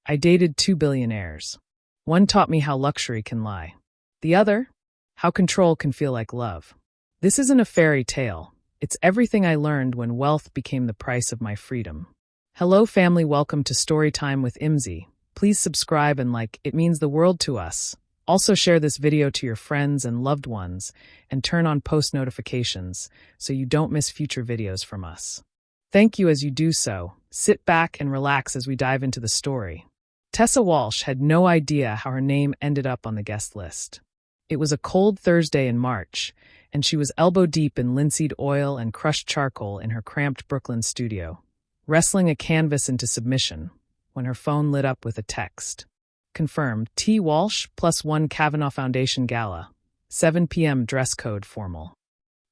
I dated two billionaires. One taught me how luxury can lie. The other, how control can feel like love. This isn't a fairy tale. It's everything I learned when wealth became the price of my freedom. Hello family, welcome to Storytime with Imzi. Please subscribe and like, it means the world to us. Also share this video to your friends and loved ones and turn on post notifications so you don't miss future videos from us. Thank you as you do so. Sit back and relax as we dive into the story. Tessa Walsh had no idea how her name ended up on the guest list. It was a cold Thursday in March, and she was elbow-deep in linseed oil and crushed charcoal in her cramped Brooklyn studio, wrestling a canvas into submission, when her phone lit up with a text. Confirmed, T. Walsh +1 Kavanaugh Foundation Gala, 7 p.m. dress code formal.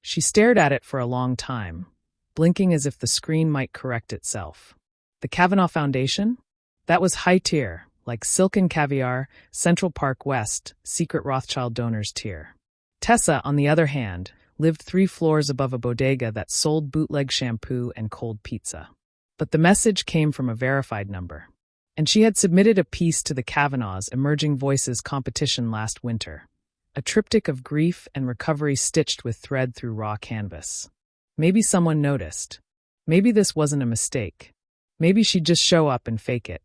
She stared at it for a long time, blinking as if the screen might correct itself. The Kavanaugh Foundation? That was high tier, like silk and caviar, Central Park West, secret Rothschild donors tier. Tessa, on the other hand, lived 3 floors above a bodega that sold bootleg shampoo and cold pizza. But the message came from a verified number. And she had submitted a piece to the Kavanaugh's Emerging Voices competition last winter, a triptych of grief and recovery stitched with thread through raw canvas. Maybe someone noticed. Maybe this wasn't a mistake. Maybe she'd just show up and fake it.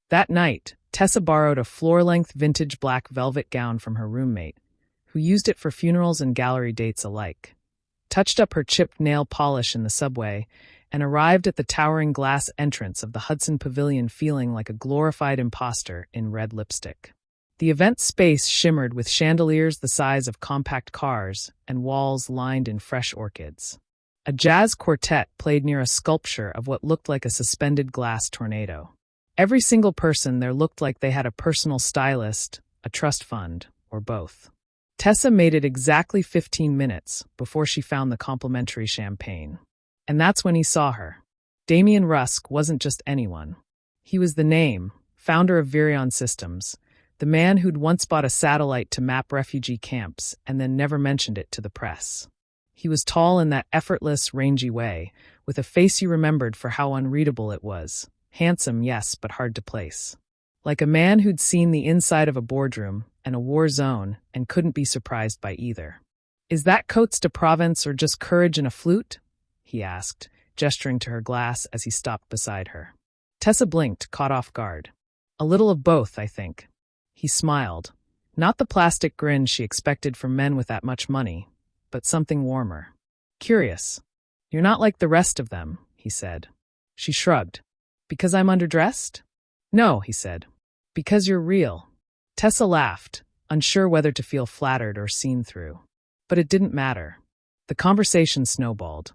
That night, Tessa borrowed a floor-length vintage black velvet gown from her roommate, who used it for funerals and gallery dates alike, touched up her chipped nail polish in the subway, and arrived at the towering glass entrance of the Hudson Pavilion feeling like a glorified imposter in red lipstick. The event space shimmered with chandeliers the size of compact cars and walls lined in fresh orchids. A jazz quartet played near a sculpture of what looked like a suspended glass tornado. Every single person there looked like they had a personal stylist, a trust fund, or both. Tessa made it exactly 15 minutes before she found the complimentary champagne. And that's when he saw her. Damian Rusk wasn't just anyone. He was the name, founder of Virion Systems, the man who'd once bought a satellite to map refugee camps and then never mentioned it to the press. He was tall in that effortless, rangy way, with a face you remembered for how unreadable it was. Handsome, yes, but hard to place. Like a man who'd seen the inside of a boardroom and a war zone and couldn't be surprised by either. "Is that Côtes de Provence or just courage and a flute?" he asked, gesturing to her glass as he stopped beside her. Tessa blinked, caught off guard. "A little of both, I think." He smiled. Not the plastic grin she expected from men with that much money, but something warmer. "Curious. You're not like the rest of them," he said. She shrugged. "Because I'm underdressed?" "No," he said. "Because you're real." Tessa laughed, unsure whether to feel flattered or seen through. But it didn't matter. The conversation snowballed.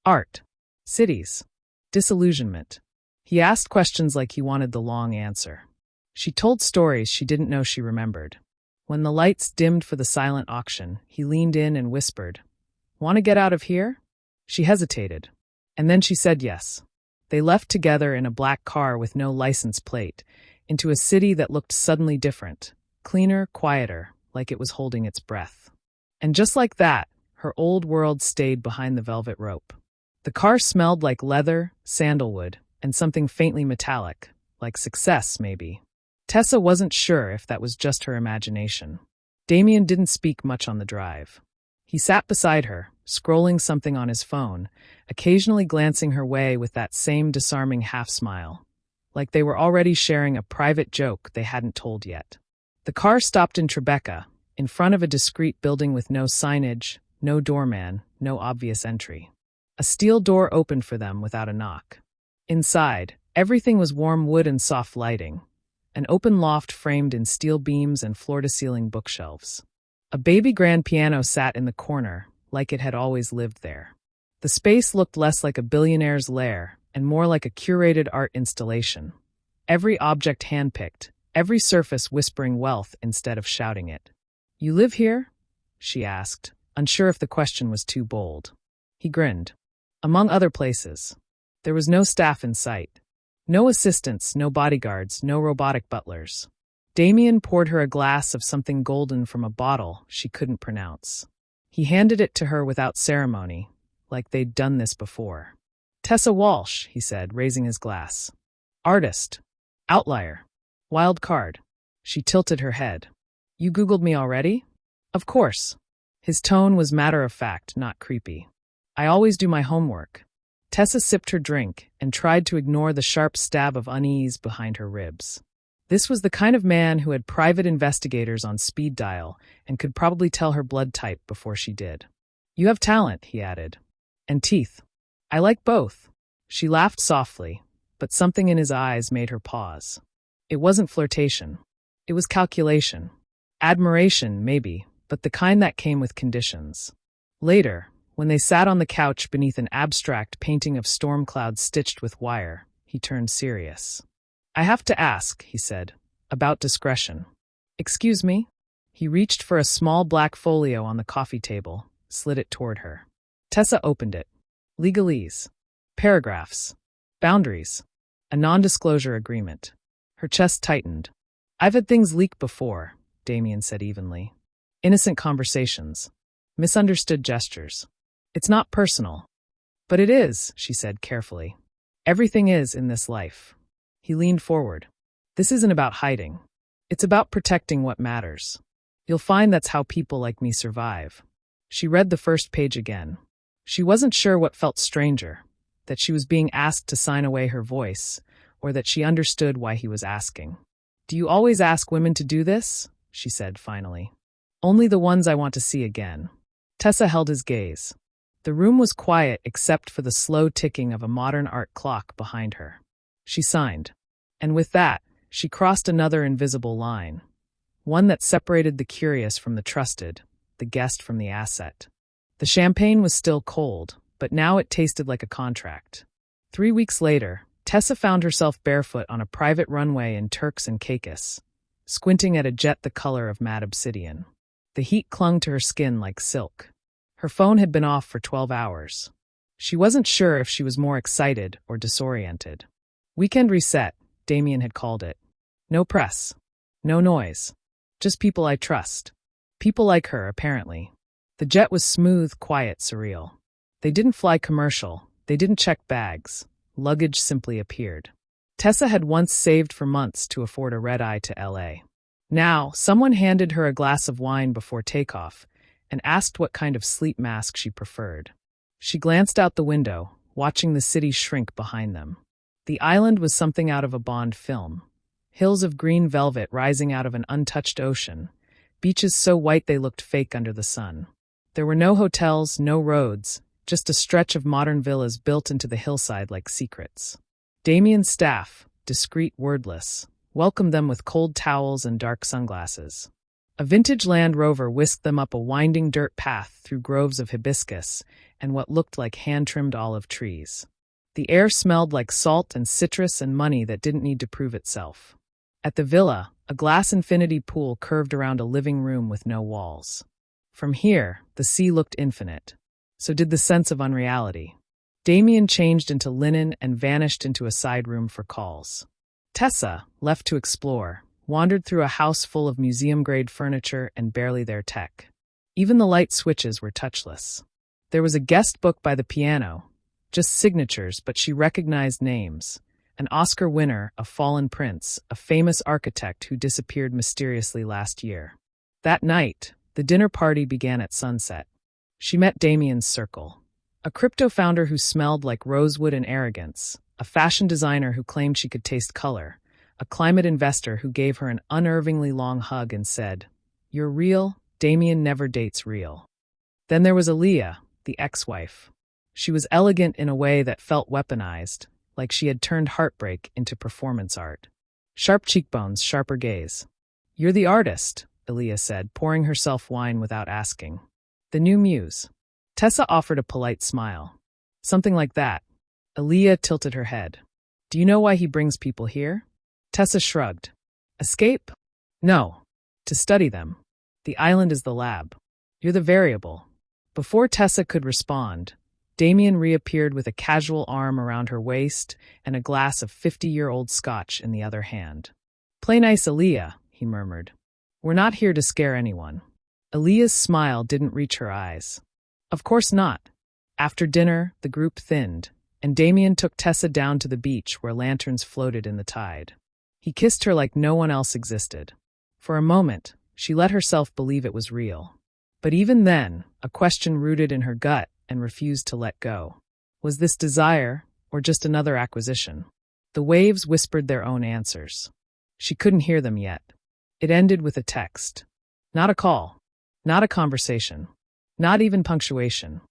Art. Cities. Disillusionment. He asked questions like he wanted the long answer. She told stories she didn't know she remembered. When the lights dimmed for the silent auction, he leaned in and whispered, "Want to get out of here?" She hesitated. And then she said yes. They left together in a black car with no license plate, into a city that looked suddenly different, cleaner, quieter, like it was holding its breath. And just like that, her old world stayed behind the velvet rope. The car smelled like leather, sandalwood, and something faintly metallic, like success, maybe. Tessa wasn't sure if that was just her imagination. Damian didn't speak much on the drive. He sat beside her, scrolling something on his phone, occasionally glancing her way with that same disarming half-smile, like they were already sharing a private joke they hadn't told yet. The car stopped in Tribeca, in front of a discreet building with no signage, no doorman, no obvious entry. A steel door opened for them without a knock. Inside, everything was warm wood and soft lighting, an open loft framed in steel beams and floor-to-ceiling bookshelves. A baby grand piano sat in the corner, like it had always lived there. The space looked less like a billionaire's lair and more like a curated art installation. Every object handpicked, every surface whispering wealth instead of shouting it. "You live here?" she asked, unsure if the question was too bold. He grinned. "Among other places." There was no staff in sight. No assistants, no bodyguards, no robotic butlers. Damian poured her a glass of something golden from a bottle she couldn't pronounce. He handed it to her without ceremony, like they'd done this before. "Tessa Walsh," he said, raising his glass. "Artist. Outlier. Wild card. She tilted her head. You Googled me already? Of course. His tone was matter-of-fact, not creepy. I always do my homework. Tessa sipped her drink and tried to ignore the sharp stab of unease behind her ribs. This was the kind of man who had private investigators on speed dial and could probably tell her blood type before she did. You have talent, he added. And teeth. I like both. She laughed softly, but something in his eyes made her pause. It wasn't flirtation. It was calculation. Admiration, maybe, but the kind that came with conditions. Later, when they sat on the couch beneath an abstract painting of storm clouds stitched with wire, he turned serious. I have to ask, he said, about discretion. Excuse me? He reached for a small black folio on the coffee table, slid it toward her. Tessa opened it. Legalese. Paragraphs. Boundaries. A non-disclosure agreement. Her chest tightened. I've had things leak before, Damien said evenly. Innocent conversations. Misunderstood gestures. It's not personal. But it is, she said carefully. Everything is in this life. He leaned forward. This isn't about hiding. It's about protecting what matters. You'll find that's how people like me survive. She read the first page again. She wasn't sure what felt stranger, that she was being asked to sign away her voice, or that she understood why he was asking. Do you always ask women to do this? She said finally. Only the ones I want to see again. Tessa held his gaze. The room was quiet except for the slow ticking of a modern art clock behind her. She signed. And with that, she crossed another invisible line. One that separated the curious from the trusted, the guest from the asset. The champagne was still cold, but now it tasted like a contract. 3 weeks later, Tessa found herself barefoot on a private runway in Turks and Caicos, squinting at a jet the color of matte obsidian. The heat clung to her skin like silk. Her phone had been off for 12 hours. She wasn't sure if she was more excited or disoriented. Weekend reset, Damien had called it. No press. No noise. Just people I trust. People like her, apparently. The jet was smooth, quiet, surreal. They didn't fly commercial. They didn't check bags. Luggage simply appeared. Tessa had once saved for months to afford a red-eye to LA. Now, someone handed her a glass of wine before takeoff and asked what kind of sleep mask she preferred. She glanced out the window, watching the city shrink behind them. The island was something out of a Bond film. Hills of green velvet rising out of an untouched ocean, beaches so white they looked fake under the sun. There were no hotels, no roads, just a stretch of modern villas built into the hillside like secrets. Damien's staff, discreet, wordless, welcomed them with cold towels and dark sunglasses. A vintage Land Rover whisked them up a winding dirt path through groves of hibiscus and what looked like hand-trimmed olive trees. The air smelled like salt and citrus and money that didn't need to prove itself. At the villa, a glass infinity pool curved around a living room with no walls. From here, the sea looked infinite. So did the sense of unreality. Damien changed into linen and vanished into a side room for calls. Tessa, left to explore, wandered through a house full of museum-grade furniture and barely their tech. Even the light switches were touchless. There was a guest book by the piano, just signatures, but she recognized names. An Oscar winner, a fallen prince, a famous architect who disappeared mysteriously last year. That night, the dinner party began at sunset. She met Damien's circle. A crypto founder who smelled like rosewood and arrogance, a fashion designer who claimed she could taste color, a climate investor who gave her an unnervingly long hug and said, "You're real, Damien never dates real." Then there was Aaliyah, the ex-wife. She was elegant in a way that felt weaponized, like she had turned heartbreak into performance art. Sharp cheekbones, sharper gaze. "You're the artist," Aaliyah said, pouring herself wine without asking. "The new muse." Tessa offered a polite smile. "Something like that." Aaliyah tilted her head. "Do you know why he brings people here?" Tessa shrugged. "Escape? No. To study them. The island is the lab. You're the variable." Before Tessa could respond, Damien reappeared with a casual arm around her waist and a glass of 50-year-old scotch in the other hand. "Play nice, Aaliyah," he murmured. "We're not here to scare anyone." Aaliyah's smile didn't reach her eyes. Of course not. After dinner, the group thinned, and Damien took Tessa down to the beach where lanterns floated in the tide. He kissed her like no one else existed. For a moment, she let herself believe it was real. But even then, a question rooted in her gut and refused to let go. Was this desire, or just another acquisition? The waves whispered their own answers. She couldn't hear them yet. It ended with a text. Not a call. Not a conversation. Not even punctuation.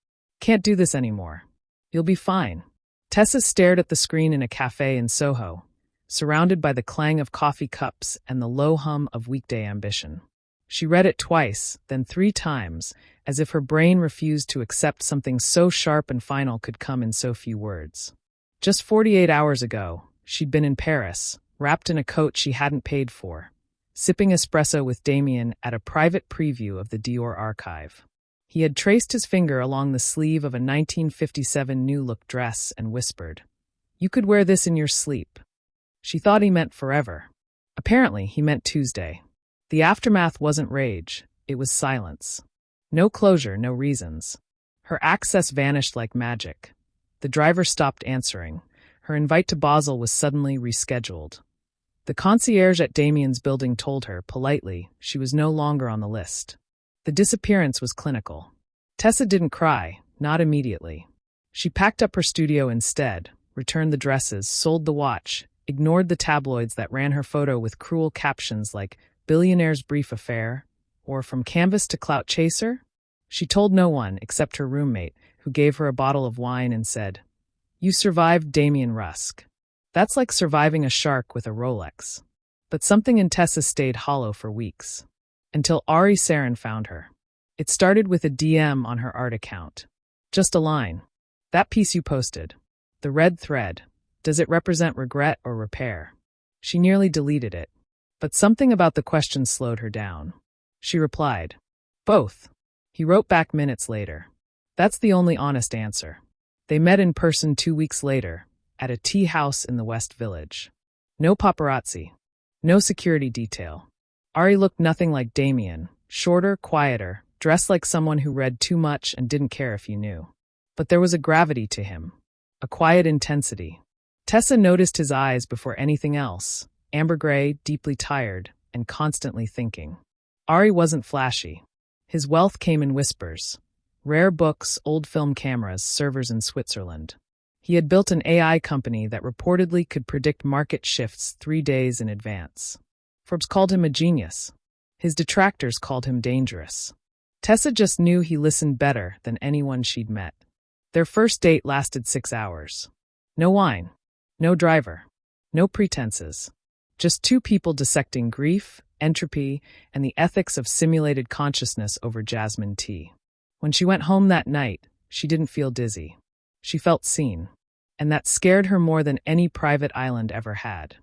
Can't do this anymore. You'll be fine. Tessa stared at the screen in a cafe in Soho, surrounded by the clang of coffee cups and the low hum of weekday ambition. She read it twice, then 3 times, as if her brain refused to accept something so sharp and final could come in so few words. Just 48 hours ago, she'd been in Paris, wrapped in a coat she hadn't paid for, sipping espresso with Damien at a private preview of the Dior archive. He had traced his finger along the sleeve of a 1957 New Look dress and whispered, "You could wear this in your sleep." She thought he meant forever. Apparently, he meant Tuesday. The aftermath wasn't rage, it was silence. No closure, no reasons. Her access vanished like magic. The driver stopped answering. Her invite to Basel was suddenly rescheduled. The concierge at Damien's building told her, politely, she was no longer on the list. The disappearance was clinical. Tessa didn't cry, not immediately. She packed up her studio instead, returned the dresses, sold the watch, ignored the tabloids that ran her photo with cruel captions like "Billionaires' Brief Affair" or "From Canvas to Clout Chaser." She told no one except her roommate, who gave her a bottle of wine and said, "You survived Damien Rusk. That's like surviving a shark with a Rolex." But something in Tessa stayed hollow for weeks. Until Ari Sarin found her. It started with a DM on her art account. Just a line. "That piece you posted. The red thread. Does it represent regret or repair?" She nearly deleted it. But something about the question slowed her down. She replied, "Both." He wrote back minutes later. That's the only honest answer. They met in person 2 weeks later, at a tea house in the West Village. No paparazzi. No security detail. Ari looked nothing like Damien, shorter, quieter, dressed like someone who read too much and didn't care if you knew. But there was a gravity to him. A quiet intensity. Tessa noticed his eyes before anything else, amber gray, deeply tired, and constantly thinking. Ari wasn't flashy. His wealth came in whispers. Rare books, old film cameras, servers in Switzerland. He had built an AI company that reportedly could predict market shifts 3 days in advance. Forbes called him a genius. His detractors called him dangerous. Tessa just knew he listened better than anyone she'd met. Their first date lasted 6 hours. No wine. No driver. No pretenses. Just 2 people dissecting grief, entropy, and the ethics of simulated consciousness over jasmine tea. When she went home that night, she didn't feel dizzy. She felt seen. And that scared her more than any private island ever had.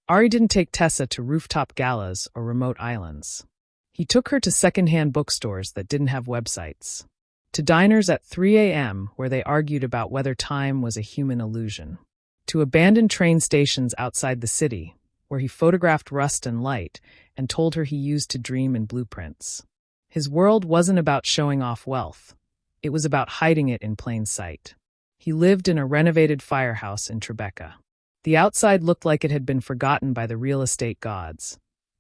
Ari didn't take Tessa to rooftop galas or remote islands. He took her to secondhand bookstores that didn't have websites. To diners at 3 a.m. where they argued about whether time was a human illusion. To abandoned train stations outside the city, where he photographed rust and light and told her he used to dream in blueprints. His world wasn't about showing off wealth. It was about hiding it in plain sight. He lived in a renovated firehouse in Tribeca. The outside looked like it had been forgotten by the real estate gods.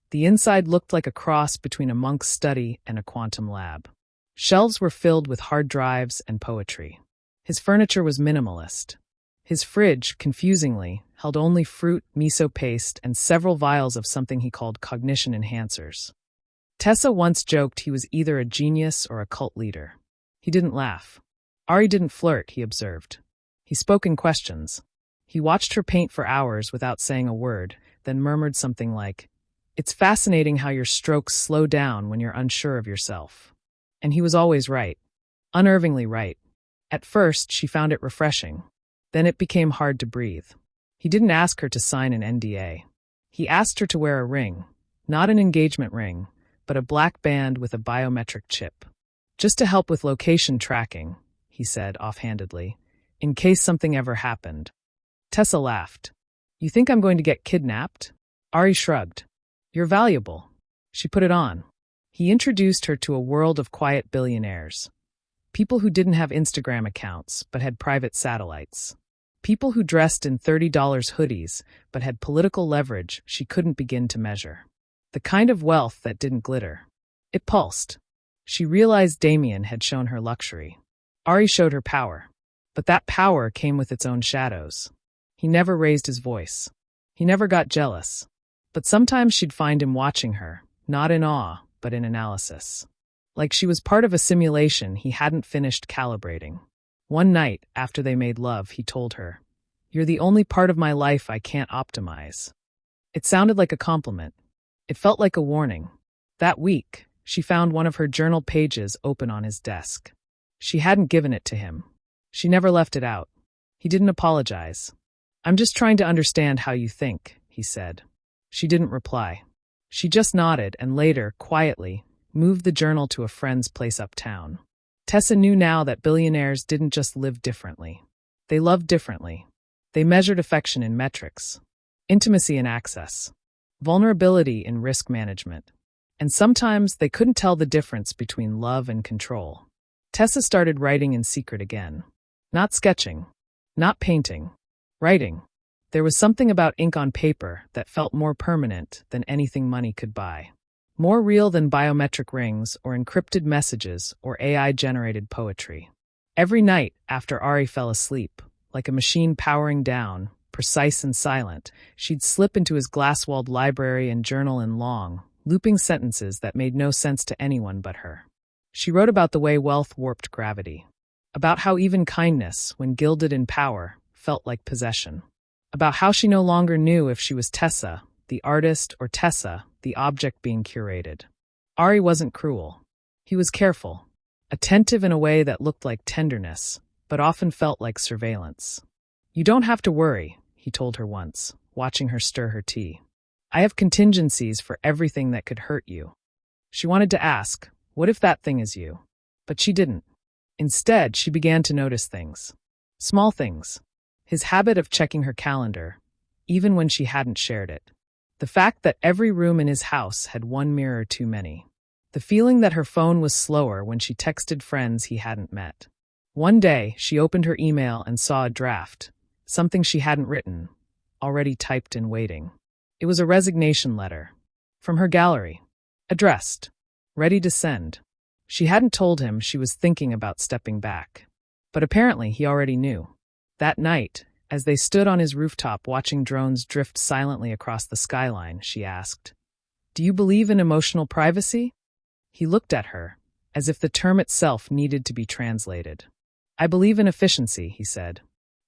The inside looked like a cross between a monk's study and a quantum lab. Shelves were filled with hard drives and poetry. His furniture was minimalist. His fridge, confusingly, held only fruit, miso paste, and several vials of something he called cognition enhancers. Tessa once joked he was either a genius or a cult leader. He didn't laugh. Ari didn't flirt, he observed. He spoke in questions. He watched her paint for hours without saying a word, then murmured something like, "It's fascinating how your strokes slow down when you're unsure of yourself." And he was always right. Unnervingly right. At first, she found it refreshing. Then it became hard to breathe. He didn't ask her to sign an NDA. He asked her to wear a ring, not an engagement ring, but a black band with a biometric chip. "Just to help with location tracking," he said offhandedly, "in case something ever happened." Tessa laughed. "You think I'm going to get kidnapped?" Ari shrugged. "You're valuable." She put it on. He introduced her to a world of quiet billionaires. People who didn't have Instagram accounts, but had private satellites. People who dressed in $30 hoodies but had political leverage she couldn't begin to measure. The kind of wealth that didn't glitter. It pulsed. She realized Damien had shown her luxury. Ari showed her power. But that power came with its own shadows. He never raised his voice. He never got jealous. But sometimes she'd find him watching her, not in awe, but in analysis. Like she was part of a simulation he hadn't finished calibrating. One night, after they made love, he told her, "You're the only part of my life I can't optimize." It sounded like a compliment. It felt like a warning. That week, she found one of her journal pages open on his desk. She hadn't given it to him. She never left it out. He didn't apologize. "I'm just trying to understand how you think," he said. She didn't reply. She just nodded and later, quietly, moved the journal to a friend's place uptown. Tessa knew now that billionaires didn't just live differently. They loved differently. They measured affection in metrics, intimacy in access, vulnerability in risk management. And sometimes they couldn't tell the difference between love and control. Tessa started writing in secret again. Not sketching, not painting, writing. There was something about ink on paper that felt more permanent than anything money could buy. More real than biometric rings or encrypted messages or AI-generated poetry. Every night after Ari fell asleep, like a machine powering down, precise and silent, she'd slip into his glass-walled library and journal in long, looping sentences that made no sense to anyone but her. She wrote about the way wealth warped gravity. About how even kindness, when gilded in power, felt like possession. About how she no longer knew if she was Tessa, the artist, or Tessa, the object being curated. Ari wasn't cruel. He was careful, attentive in a way that looked like tenderness, but often felt like surveillance. "You don't have to worry," he told her once, watching her stir her tea. "I have contingencies for everything that could hurt you." She wanted to ask, what if that thing is you? But she didn't. Instead, she began to notice things. Small things. His habit of checking her calendar, even when she hadn't shared it. The fact that every room in his house had one mirror too many. The feeling that her phone was slower when she texted friends he hadn't met. One day, she opened her email and saw a draft, something she hadn't written, already typed and waiting. It was a resignation letter. From her gallery. Addressed. Ready to send. She hadn't told him she was thinking about stepping back. But apparently he already knew. That night, as they stood on his rooftop watching drones drift silently across the skyline, she asked, "Do you believe in emotional privacy?" He looked at her, as if the term itself needed to be translated. "I believe in efficiency," he said.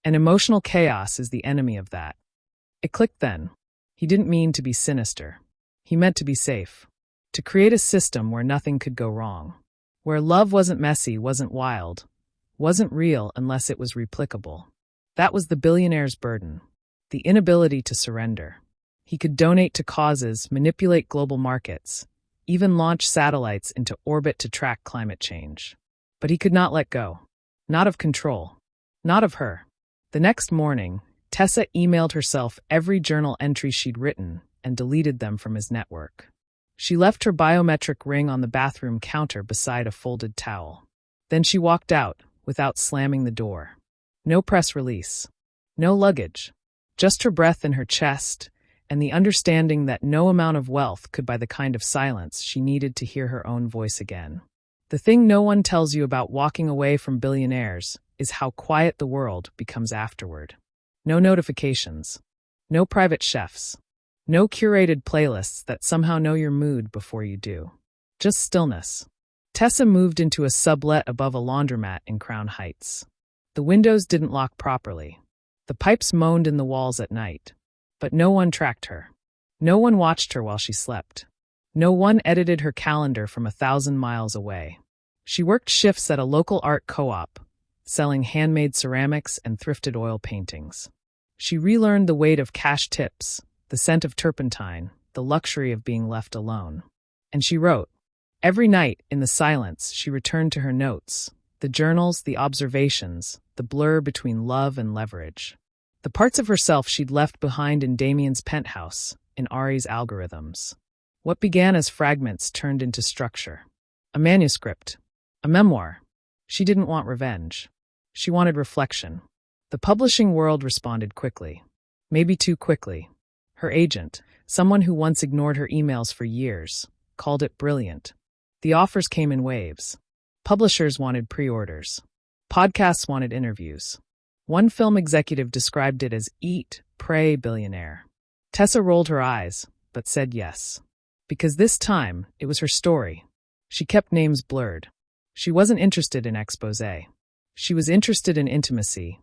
"And emotional chaos is the enemy of that." It clicked then. He didn't mean to be sinister. He meant to be safe. To create a system where nothing could go wrong. Where love wasn't messy, wasn't wild, wasn't real unless it was replicable. That was the billionaire's burden. The inability to surrender. He could donate to causes, manipulate global markets, even launch satellites into orbit to track climate change. But he could not let go. Not of control. Not of her. The next morning, Tessa emailed herself every journal entry she'd written and deleted them from his network. She left her biometric ring on the bathroom counter beside a folded towel. Then she walked out, without slamming the door. No press release. No luggage. Just her breath in her chest, and the understanding that no amount of wealth could buy the kind of silence she needed to hear her own voice again. The thing no one tells you about walking away from billionaires is how quiet the world becomes afterward. No notifications. No private chefs. No curated playlists that somehow know your mood before you do. Just stillness. Tessa moved into a sublet above a laundromat in Crown Heights. The windows didn't lock properly. The pipes moaned in the walls at night. But no one tracked her. No one watched her while she slept. No one edited her calendar from 1,000 miles away. She worked shifts at a local art co-op, selling handmade ceramics and thrifted oil paintings. She relearned the weight of cash tips, the scent of turpentine, the luxury of being left alone. And she wrote. Every night, in the silence, she returned to her notes, the journals, the observations, the blur between love and leverage. The parts of herself she'd left behind in Damien's penthouse, in Ari's algorithms. What began as fragments turned into structure. A manuscript. A memoir. She didn't want revenge. She wanted reflection. The publishing world responded quickly. Maybe too quickly. Her agent, someone who once ignored her emails for years, called it brilliant. The offers came in waves. Publishers wanted pre-orders. Podcasts wanted interviews. One film executive described it as eat, pray, billionaire. Tessa rolled her eyes, but said yes. Because this time, it was her story. She kept names blurred. She wasn't interested in exposé. She was interested in intimacy,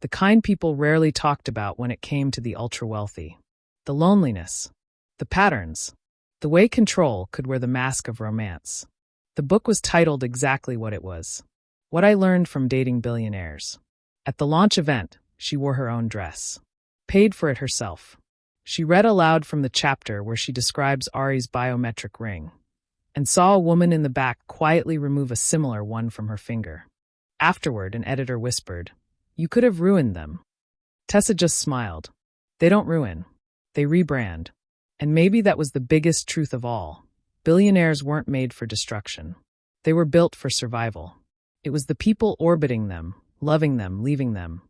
the kind people rarely talked about when it came to the ultra-wealthy. The loneliness. The patterns. The way control could wear the mask of romance. The book was titled exactly what it was. What I Learned from Dating Billionaires. At the launch event, she wore her own dress. Paid for it herself. She read aloud from the chapter where she describes Ari's biometric ring, and saw a woman in the back quietly remove a similar one from her finger. Afterward, an editor whispered, "You could have ruined them." Tessa just smiled. They don't ruin. They rebrand. And maybe that was the biggest truth of all. Billionaires weren't made for destruction. They were built for survival. It was the people orbiting them, loving them, leaving them,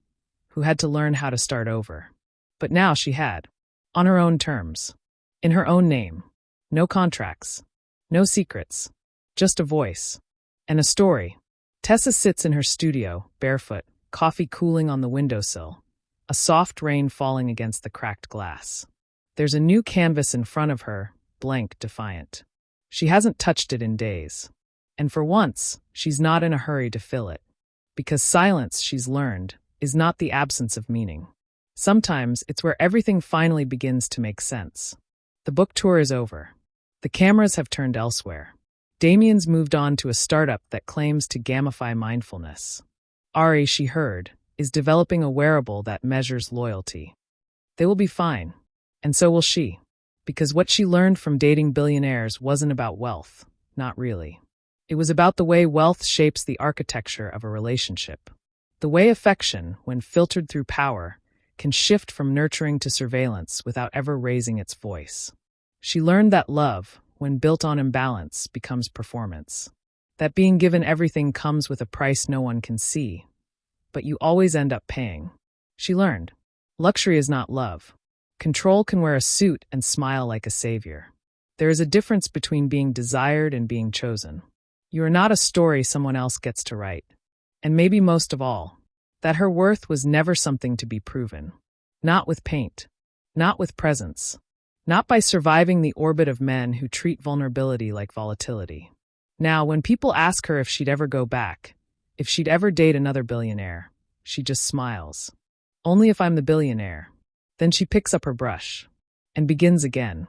who had to learn how to start over. But now she had. On her own terms. In her own name. No contracts. No secrets. Just a voice. And a story. Tessa sits in her studio, barefoot, coffee cooling on the windowsill, a soft rain falling against the cracked glass. There's a new canvas in front of her, blank, defiant. She hasn't touched it in days. And for once, she's not in a hurry to fill it. Because silence, she's learned, is not the absence of meaning. Sometimes it's where everything finally begins to make sense. The book tour is over. The cameras have turned elsewhere. Damien's moved on to a startup that claims to gamify mindfulness. Ari, she heard, is developing a wearable that measures loyalty. They will be fine. And so will she. Because what she learned from dating billionaires wasn't about wealth. Not really. It was about the way wealth shapes the architecture of a relationship. The way affection, when filtered through power, can shift from nurturing to surveillance without ever raising its voice. She learned that love, when built on imbalance, becomes performance. That being given everything comes with a price no one can see, but you always end up paying. She learned. Luxury is not love. Control can wear a suit and smile like a savior. There is a difference between being desired and being chosen. You are not a story someone else gets to write. And maybe most of all, that her worth was never something to be proven. Not with paint. Not with presence. Not by surviving the orbit of men who treat vulnerability like volatility. Now, when people ask her if she'd ever go back, if she'd ever date another billionaire, she just smiles. Only if I'm the billionaire. Then she picks up her brush and begins again.